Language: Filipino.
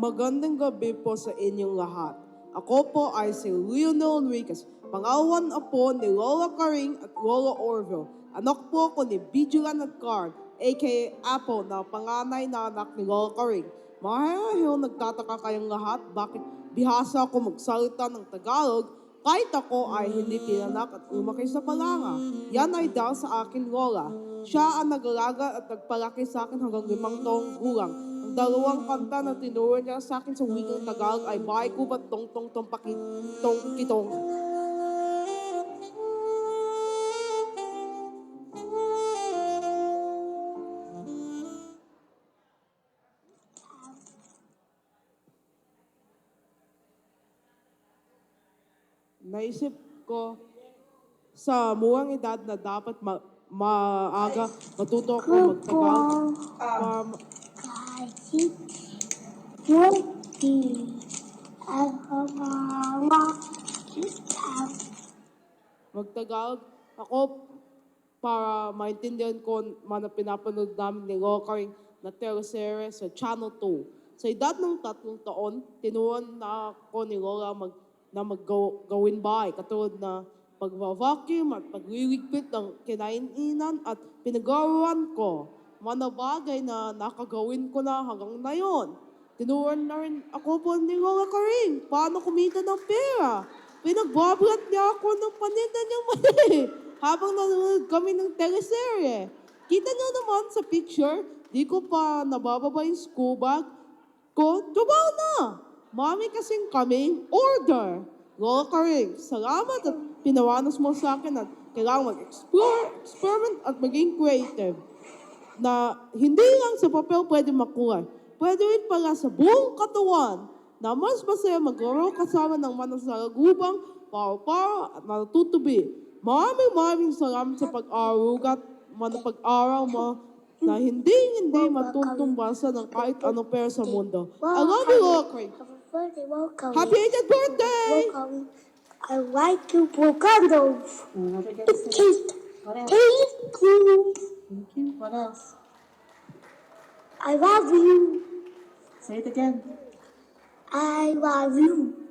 Magandang gabi po sa inyong lahat. Ako po ay si Leonel Enriquez, pangalan apo ni Lola Karing at Lola Orville. Anak po ako ni Bijulan at Card, aka Apo na panganay na anak ni Lola Karing. Marahil nagtataka kayong lahat bakit bihasa ako magsalita ng Tagalog kahit ako ay hindi pinanak at lumaki sa Palanga. Yan ay dahil sa akin lola. Siya ang nag-alaga at nagpalaki sa akin hanggang 5 taong gulang. Ang dalawang kanta na tinuro niya sa akin sa wikang Tagalog ay Bahay Ko Ba't Tong Tong Tong Pakitong Kitong. Naisip ko sa muwang edad na dapat maaga matuto ako magtagal. Kahit munti ang mga kita. Magtagalog ako para maintindihan ko man ang pinapanood namin ni Lokaring na teleserye sa Channel 2. Sa edad ng 3 taon, tinuruan na ako ni Lola gawin bahay, katulad na pagva-vacuum at pagliligpit ng kinainan at pinagawan ko. Mga bagay na nakagawin ko na hanggang ngayon. Tinuruan na rin ako po ni Lola Karing paano kumita ng pera. Pinagbabalat niya ako ng paninda niyang mali habang nanonood kami ng teleserye. Kita niyo naman sa picture, di ko pa nabababa yung school bag ko. Trabaho na! Mami kasing kaming order. Lola Karing, salamat at pinawanas mo sa akin at kailangan mag-explore, experiment at maging creative. Na hindi lang sa papel pwede makulay. Pwede rin pala sa buong katawan na mas masaya maglaro kasama ng manasalagubang, paro-paro at natutubi. Maraming salamat sa pag-aarugat, pag-aral mo na hindi matutumbasa ng kahit ano pera sa mundo. I love you, Lola Karing. Welcome. Happy 80th birthday! Welcome. I like you, Bogados. What Thank else? you. Thank you. What else? I love you. Say it again. I love you.